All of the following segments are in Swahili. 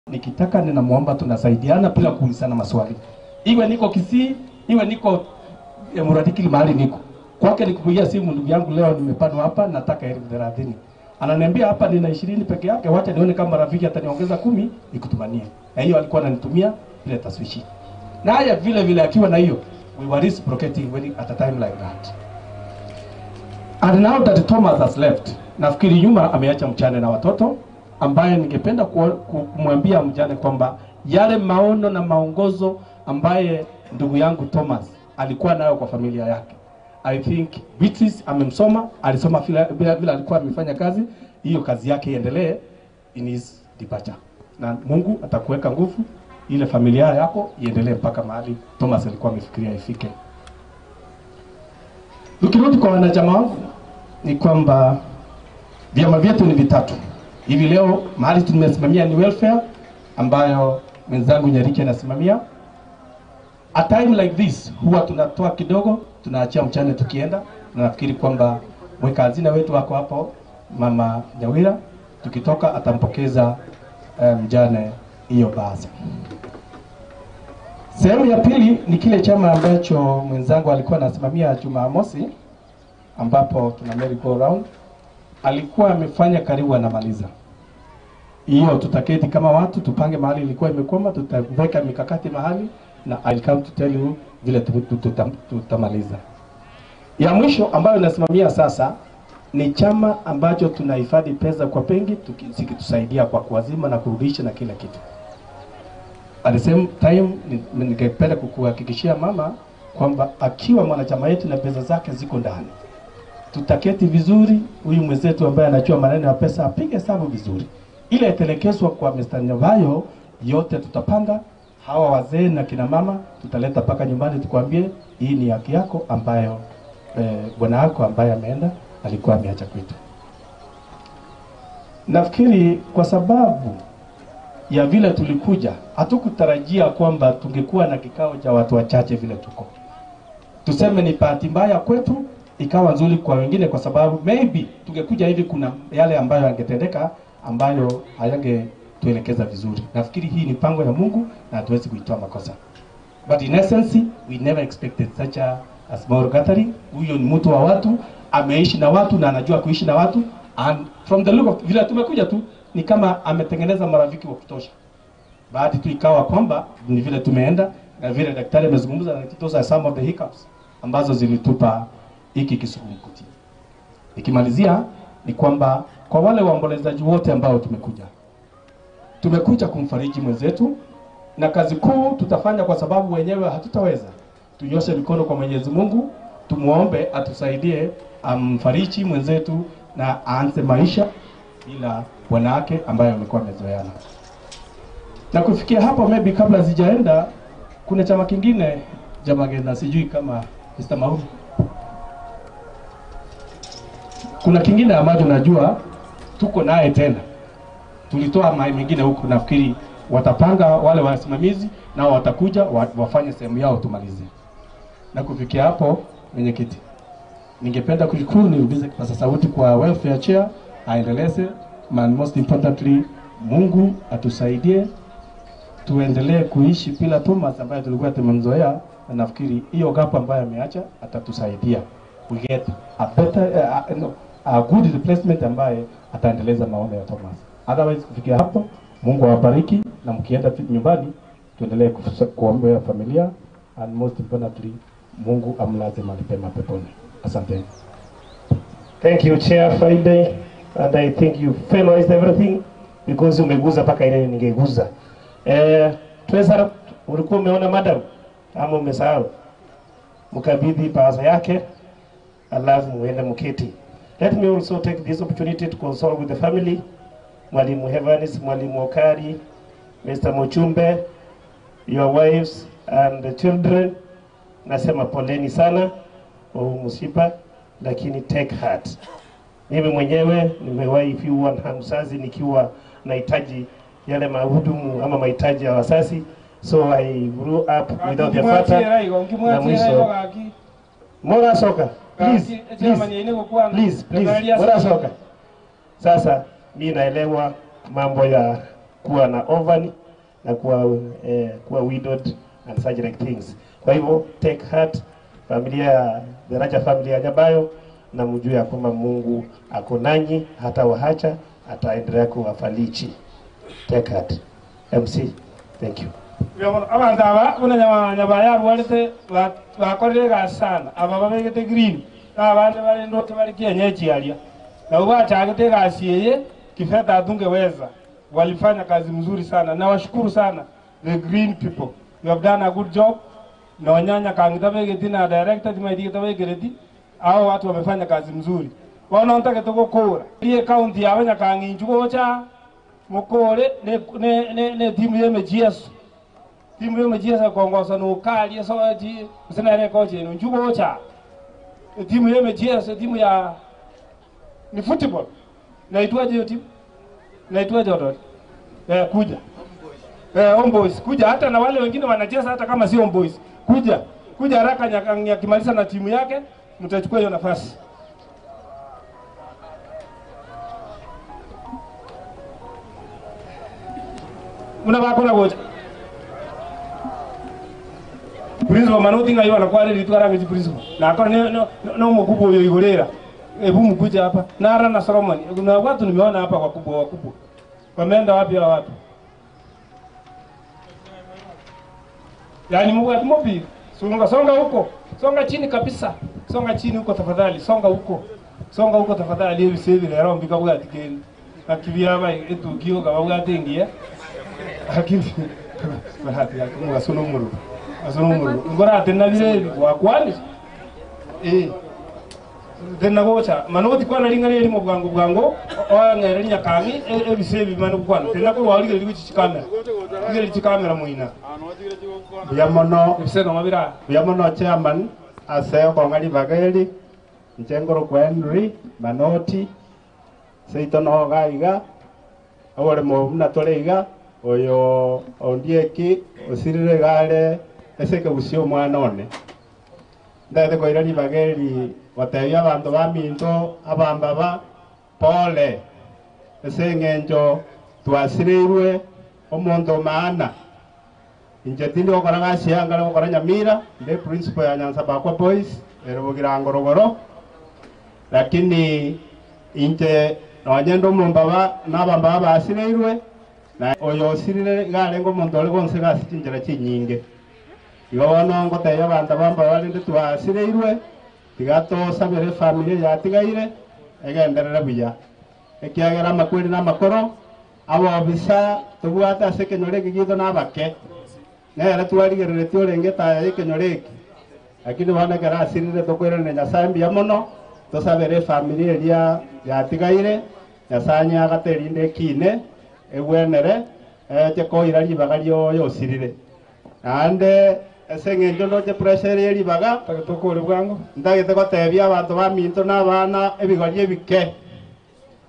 Nikitaka ninamuomba tunasaidiana bila kuulizana maswali. Iwe niko Kisii, iwe niko Muradikili mahali niko. Kwake nikupigia simu, ndugu yangu leo nimepanwa hapa nataka 30,000. Ananiambia hapa nina 20 peke yake, wacha nione kama rafiki ataniongeza 10 nikutumanie. Na hiyo alikuwa ananitumia ile taswishi. Na haya vile akiwa na hiyo, we were reciprocating when at a time like that. And now that Thomas has left, nafikiri nyuma ameacha mchane na watoto, ambaye ningependa kumwambia mjane kwamba yale maono na maongozo ambaye ndugu yangu Thomas alikuwa nayo kwa familia yake. I think Beatrice amemsoma, alisoma vile alikuwa amefanya kazi, hiyo kazi yake iendelee in his departure. Na Mungu atakuweka nguvu ile familia yako iendelee mpaka mahali Thomas alikuwa amefikiria ifike. Tukirudi kwa wanachama wangu ni kwamba vyama vyetu ni vitatu. Hivi leo mahali tumesimamia ni welfare ambayo mwenzangu Nyariki anasimamia. A time like this huwa tunatoa kidogo, tunaachia mchane tukienda, na nafikiri kwamba mweka hazina wetu wako hapo Mama Nyawira, tukitoka atampokeza mjane hiyo basi. Sehemu ya pili ni kile chama ambacho mwenzangu alikuwa anasimamia Jumamosi, ambapo tuna merry go round. Alikuwa amefanya karibu anamaliza. Hiyo tutaketi kama watu tupange mahali ilikuwa imekoma, tutaweka mikakati mahali na I'll come to tell you vile tutamaliza. Ya mwisho ambayo nasimamia sasa ni chama ambacho tunahifadhi pesa kwa benki tukitusaidia kwa kuazima na kurudisha na kila kitu. At the same time ningependa kukuhakikishia mama kwamba akiwa mwanachama yetu na pesa zake ziko ndani, tutaketi vizuri, huyu mwenzetu ambaye anajua maneno ya pesa apige hesabu vizuri. Ile itelekezwa kwa Mr. Nyavayo yote tutapanga, hawa wazee na kina mama tutaleta paka nyumbani tukwambie hii ni haki yako ambayo bwana wako ambaye ameenda alikuwa ameacha kwetu. Nafikiri kwa sababu ya vile tulikuja, hatukutarajia kwamba tungekuwa na kikao cha watu wachache vile tuko. Tuseme ni bahati mbaya kwetu, ikawa nzuri kwa wengine kwa sababu maybe tungekuja hivi kuna yale ambayo yangetendeka ambayo hayangetuelekeza vizuri. Nafikiri hii ni pango ya Mungu na hatuwezi kuitoa makosa. But in essence, we never expected such a small gathering. Huyo ni mtu wa watu, ameishi na watu na anajua kuishi na watu, and from the look of vile tumekuja tu ni kama ametengeneza marafiki wa kutosha. Baadhi tu ikawa kwamba ni vile tumeenda na vile daktari amezungumza na kitosa some of the hiccups ambazo zilitupa hiki kisungumkuti. Nikimalizia ni kwamba kwa wale waombolezaji wote ambao tumekuja kumfariji mwenzetu, na kazi kuu tutafanya kwa sababu wenyewe hatutaweza. Tunyoshe mikono kwa Mwenyezi Mungu, tumuombe atusaidie amfariji mwenzetu na aanze maisha bila bwanake ambaye amekuwa amezoeana. Na kufikia hapo maybe kabla sijaenda kuna chama kingine na sijui kama Mr. Mauru. Kuna kingine ambacho najua tuko naye tena. Tulitoa mai mengine huko, nafikiri watapanga wale wasimamizi na watakuja wafanye sehemu yao tumalize. Na kufikia hapo mwenyekiti, ningependa kushukuru niulize kwa sauti kwa welfare chair aendeleze, and most importantly Mungu atusaidie tuendelee kuishi bila Thomas ambaye tulikuwa tumemzoea, na nafikiri hiyo gap ambayo ameacha atatusaidia we get a better a good replacement ambaye ataendeleza maono ya Thomas. Otherwise kufikia hapo Mungu awabariki, na mkienda nyumbani tuendelee kuombea familia, and most importantly Mungu amlaze mahali pema peponi. Asante. Thank you Chair Friday, and I think you finalized everything because umeguza paka ile ningeguza. Treasurer, ulikuwa umeona madam ama umesahau? Mkabidhi pasa yake alafu muende mketi. Let me also take this opportunity to console with the family. Mwalimu Hevanis, Mwalimu Okari, Mr. Mochumbe, your wives and the children. Nasema poleni sana kwa msiba, lakini take heart. Mimi mwenyewe nimewahi fiwa na mzazi nikiwa nahitaji yale mahudumu ama mahitaji ya wasasi, so I grew up without the father. Na mwisho Mora soka, please, Mora soka. Sasa mimi naelewa mambo ya kuwa na ovan na kuwa widowed and such like things. Kwa hivyo take heart, familia the Raja family ya Nyabayo, na mjue ya kwamba Mungu ako nanyi, hata wahacha ataendelea kuwafalichi. Take heart. MC, thank you. Abantu aba kuna Nyabayo rwalite bakorera sana aba babegete green abandi bali ndoto bali kienyeji alia na uwacha agete gasiye kifeta atungeweza. Walifanya kazi mzuri sana na washukuru sana the green people. You have done a good job. Na wanyanya kangitabegeti na director timaidikitabegeti hao watu wamefanya kazi mzuri. Wana ntake tokokora ile county ya Wanyakangi njugocha mukore ne timu yeme GS. Timu yeme GS kongosa no kali so ji usina ne coach no njugocha. Timu yeme GS timu ya ni football. Naitwaje hiyo timu? Naitwaje watu? Kuja. Homeboys kuja, hata na wale wengine wanacheza hata kama si homeboys. Kuja haraka Nyakangi akimaliza na timu yake mtachukua hiyo nafasi. Unabakona goja. Principal manoti nga yiwa nakwale litwara ngi principal. Na akona no mkubwa yo igorera. Ebu mkuja hapa. Nara na Solomon. Kuna watu nimeona hapa wakubwa. Wameenda wapi hao watu? Yani Mungu atumopi. Songa huko. Songa chini kabisa. Songa chini huko tafadhali. Songa huko tafadhali. Hivi sasa leo mbika bwa tikeni. Akivia bai etu kio ka bwa tengi Akini. Bahati yako Mungu asono muru. Ngora atenda vile kwa kwani. Tena gocha manoti kwa nalinga ni mu bwango ngere Nyakangi ebisebi manu kwa tena ko wali gele kamera muina Biamono biseno mabira Biamono chairman aseo ko ngali bageli njengoro kwa Henry manoti seito no gaiga awore mo muna toleiga oyo ondieki osirire gale eseke busio mwana one ndade ko irani bageli wataya abantu baminto abambaba pole esengenjo twasirirwe omonto maana injetindi okora sianga okora Nyamira nde principal ya Nyanza Bakwa Boys erobugira ngorogoro lakini inje nonyendo mumbaba nabambaba basirirwe na oyo sirire gale ngo monto ole gonse gasinjira chinyinge igono ngotaya abantu bambaba nde twasirirwe tigato sabere familia yatigaire egenderera buya ekiagera makwiri na makoro abo bisa tubwata sekenyoreke gito nabake nere twarigerere tiorenge ta ekenyoreke lakini bana gara asirire tokwera ne Nyasambi ya mono tosabere familia yatigaire Nyasanya agaterinde kine egwenere teko irari bagalio yosirire ande esengenjo no je pressure yeri baga takotokore bwango ndagete gotebia abantu baminto n'abana ebigori ebike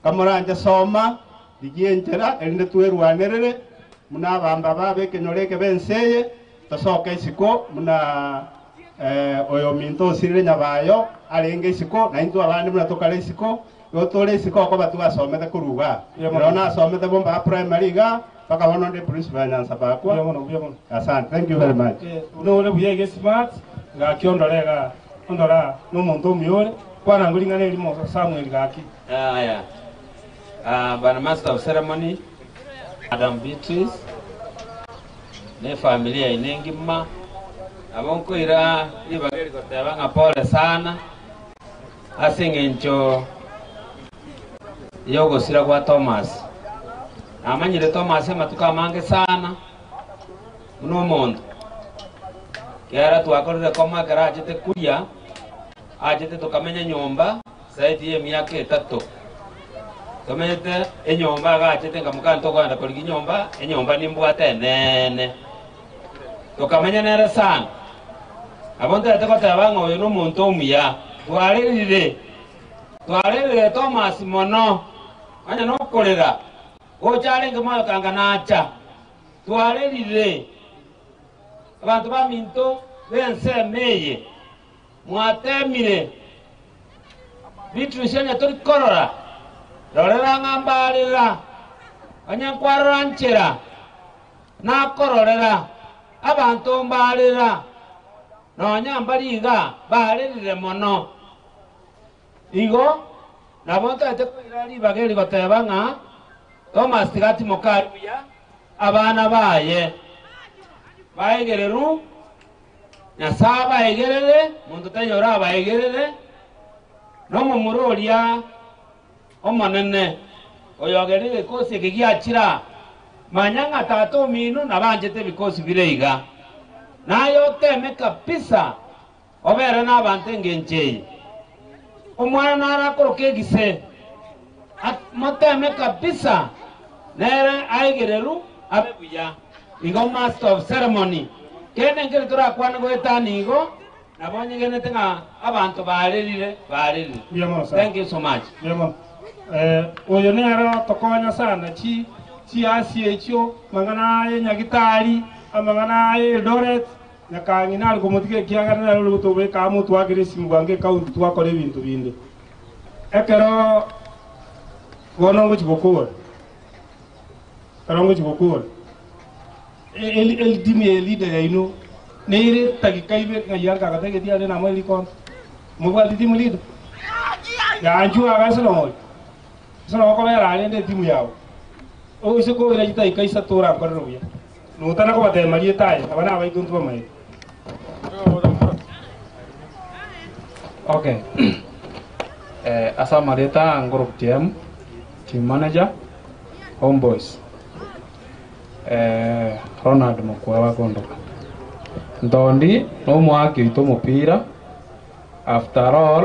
kamoranje soma digienjera erinde twerwanerere muna bamba babekenyoreke benseye tosoka isiko muna oyo minto sirire Nyabayo arenge isiko na into abandi muna tokale isiko yotore isiko ko batu basomete kuruga rona asomete bomba primary ga paka wono de principal ya Nyanza Bakwa biamono asante thank you very much no buyege smart nga kiondorega ondora no muntu myore kwana ngulinga ne limo Samuel gaki aya bana master of ceremony Madam Beatrice ne familia inengima abonko ira libageri kotabanga pole sana asingencho yogo sira kwa Thomas amanyire Thomas matuka mange sana muno mondo kera twakorire koma garage te kuya ajete tukamenya nyomba saidi ye miaka 3 kamete enyomba gachete ngamukanto kwanda kuri nyomba enyomba nimbwate nene tukamenya nere sana abonte atakota bango yo no muntu omuya twarerire Thomas mono anya no kolera ochale ngama kanga nacha twarerire abantu baminto bense meye mwatemire bitu shenya tori korora dorera ngambalira anyakwarora nchera nakororera abantu mbarira nonya mbariga baririre mono igo nabonta ate kwirari bageri gotebanga Thomas tigati mokaruya abana baye baegereru nyasaba egerere muntu tayora baegerere no mumuroria omonene oyogerere kose kigiachira manyanga tato minu nabanjete bikosi bireiga nayo teme kabisa obera n'abantu engencheye omwana narakoroke gise moteme kabisa nere aigereru abebuya igo master of ceremony kene ngere turakwana gwetanigo nabonyegenete nga abantu barerire. Thank you so much. Oyo nero tokonya sana chi asi echo mangana ye nyagitari amangana ye Eldoret nyakangina algo mutike kiagana na lutobe ka mutu agresi mwange ka utu akore bintu binde ekero wono chibokora karongo chibokora el dimi leader ya ino neire takikaibe ngayanga katege dia na mweli kon mugwa dimi leader ya anju agaselo moy sino ko era alende dimi yao o ise ko ira jita ikaisa tora korro ya no tana ko bate mari tai abana bai tuntu mai. Okay. Asa Marita group team manager Homeboys Ronald Mukwa wakondoka ndondi no mwaki ito mupira after all